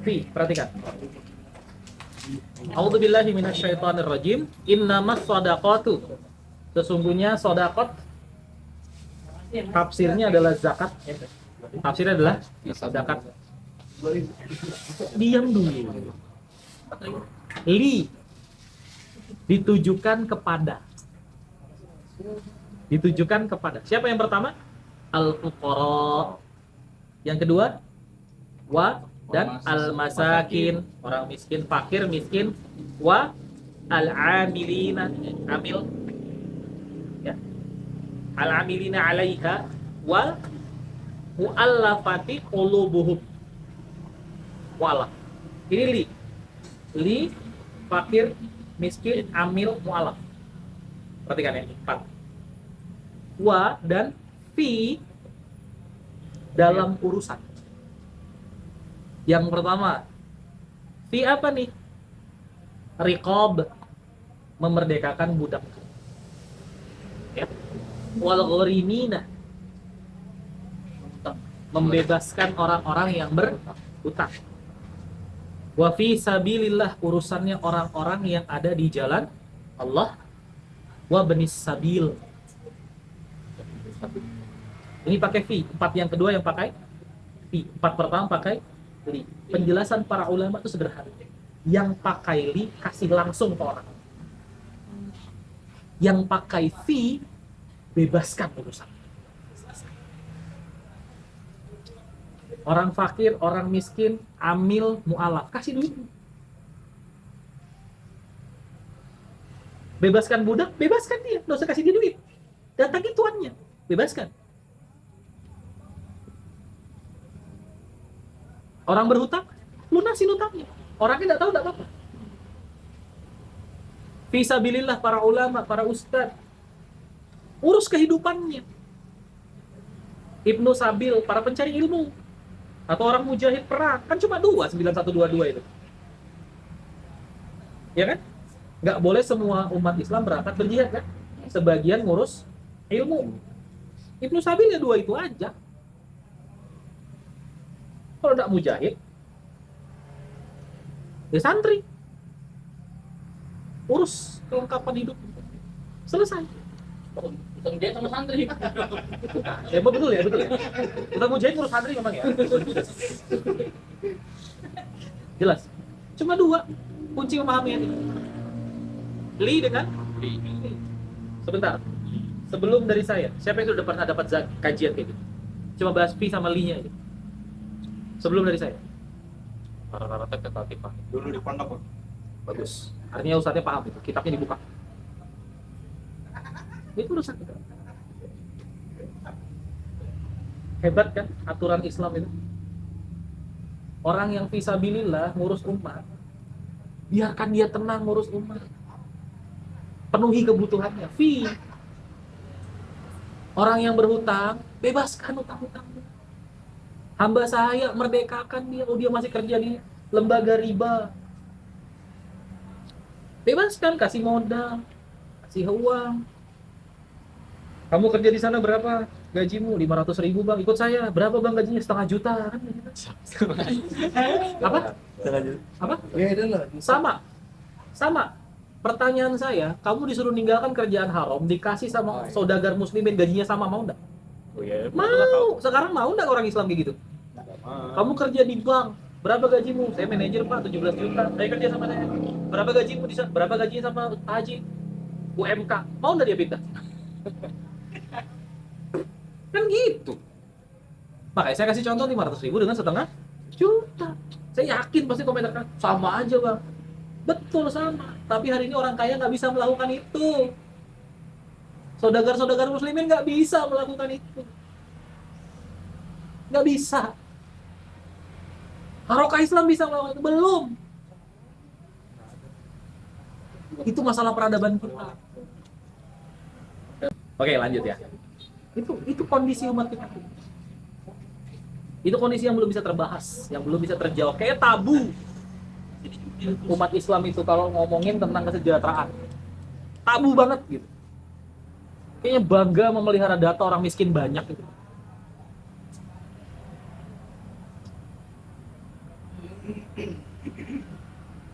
Fi, perhatikan. A'udzubillahi minasyaitonirrajim. Innamas shadaqatu. Sesungguhnya sedekah tafsirnya adalah zakat. Tafsirnya adalah zakat. Diam dulu. Li ditujukan kepada. Ditujukan kepada. Siapa yang pertama? Al-fuqara. Yang kedua? Wa dan al-masakin, orang miskin, fakir, miskin. Wa al-amilina, amil. Ya. Al-amilina 'alaiha wal mu'allafati qulubuhum. Mu'allaf. Ini li. Li, fakir, miskin, amil, mu'allaf. Perhatikan ya, 4. Wa dan fi dalam urusan. Yang pertama, fi apa nih? Riqab, memerdekakan budak. Ya. Wal gharimina, membebaskan orang-orang yang berhutang. Wa fi sabilillah, urusannya orang-orang yang ada di jalan Allah. Wa benis sabil. Ini pakai fi, 4 yang kedua yang pakai fi, 4 pertama pakai li. Penjelasan para ulama itu sederhana. Yang pakai li kasih langsung ke orang. Yang pakai fi bebaskan urusan. Orang fakir, orang miskin, amil, mu'alaf, kasih duit. Bebaskan budak, bebaskan dia, nggak usah kasih dia duit. Datangi tuannya, bebaskan. Orang berhutang, lunasin hutangnya. Orangnya nggak tahu, nggak apa-apa. Fisabilillah, para ulama, para ustadz, urus kehidupannya. Ibnu Sabil, para pencari ilmu, atau orang mujahid perang, kan cuma 2, 9122 itu. Ya kan? Nggak boleh semua umat Islam berangkat berjihad kan? Sebagian ngurus ilmu. Ibnu Sabil ya 2 itu aja. Kalau nggak mujahid, ya santri. Urus kelengkapan hidup. Selesai. Utang dia sama santri. Ya betul ya. Kita mujahid ngurus santri memang ya. Jelas. Cuma 2 kunci memahami ini. Li dengan li. Sebentar. Sebelum dari saya, siapa yang sudah pernah dapat kajian kayak gitu? Coba bahas fi sama li-nya aja. Sebelum dari saya. Rata-rata tentatif Pak. Dulu di pondok, Pak. Bagus. Artinya ustadznya paham itu. Kitabnya dibuka. Itu urusan kita. Hebat kan aturan Islam itu? Orang yang fisabilillah ngurus umat, biarkan dia tenang ngurus umat. Penuhi kebutuhannya. Fi. Orang yang berhutang, bebaskan hutang-hutangnya. Hamba saya, merdekakan dia. Oh, dia masih kerja di lembaga riba. Bebaskan, kasih modal, kasih uang. Kamu kerja di sana berapa? Gajimu 500.000 bang. Ikut saya. Berapa bang gajinya? 500.000 kan? Apa? Apa? Beda lah. Sama. Pertanyaan saya, kamu disuruh ninggalkan kerjaan haram, dikasih sama saudagar muslimin gajinya sama, mau enggak? Oh iya. Mau. Sekarang mau enggak orang Islam kayak gitu? Kamu kerja di bank, berapa gajimu? Saya manajer Pak, 17 juta. Saya kerja sama saya. Berapa gajimu di sana? Berapa gajinya sama Pak Haji? UMK. Mau enggak dia pindah? Kan gitu. Makanya saya kasih contoh 500.000 dengan 1,5 juta. Saya yakin pasti komentar kan sama aja bang. Betul sama. Tapi hari ini orang kaya nggak bisa melakukan itu. Saudagar-saudagar muslimin nggak bisa melakukan itu. Nggak bisa. Harokah Islam bisa melakukan itu? Belum. Itu masalah peradaban kita. Oke, lanjut ya. Itu kondisi umat kita. Itu kondisi yang belum bisa terbahas, yang belum bisa terjawab. Kayak tabu. Umat Islam itu kalau ngomongin tentang kesejahteraan, tabu banget gitu. Kayaknya bangga memelihara data orang miskin banyak gitu.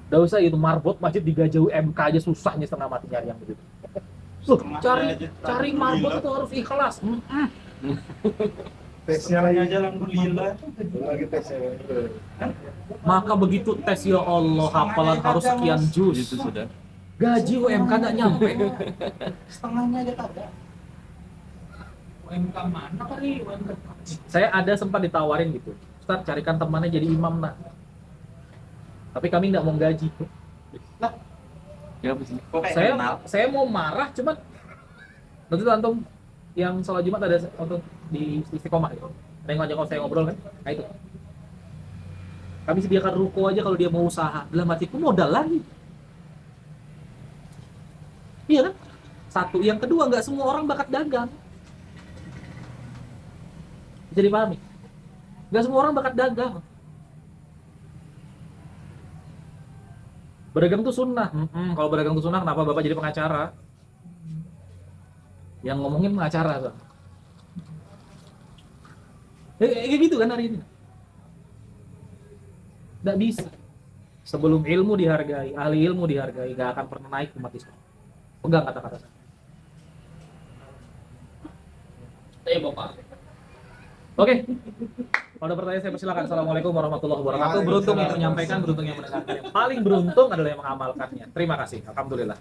Gak usah itu marbot masjid digajau MK aja susahnya setengah mati nyari yang begitu. Loh, cari marbot itu harus ikhlas. Tesnya aja alhamdulillah. Lagi tesnya. Maka begitu tes ya Allah hafalan harus sekian juz. Itu sudah. Gaji UMK nggak nyampe. Setengahnya aja kagak. UMK mana kali UMK? Saya ada sempat ditawarin gitu. Ustaz carikan temannya jadi imam nak. Tapi kami nggak mau gaji. Lah, Ya apa sih? saya mau marah cuman nanti tuh antum yang sholat Jumat ada untuk di Istiqomah gitu. Ada yang ngajak saya ngobrol kan? Nah itu. Kami sediakan ruko aja kalau dia mau usaha. Dalam hatiku modal lagi. Iya kan? Satu. Yang kedua, nggak semua orang bakat dagang. Bisa dipahami? Nggak semua orang bakat dagang. Berdagang tuh sunnah. Kalau berdagang tuh sunnah, kenapa Bapak jadi pengacara? Yang ngomongin pengacara. So. Kayak gitu kan hari ini. Nggak bisa. Sebelum ilmu dihargai, ahli ilmu dihargai, nggak akan pernah naik umat Islam. Pegang kata-kata saya. Saya Bapak. Oke. Kalau ada pertanyaan saya persilakan. Assalamualaikum warahmatullahi wabarakatuh. Beruntung yang menyampaikan, beruntung yang mendengarkan. Yang paling beruntung adalah yang mengamalkannya. Terima kasih. Alhamdulillah.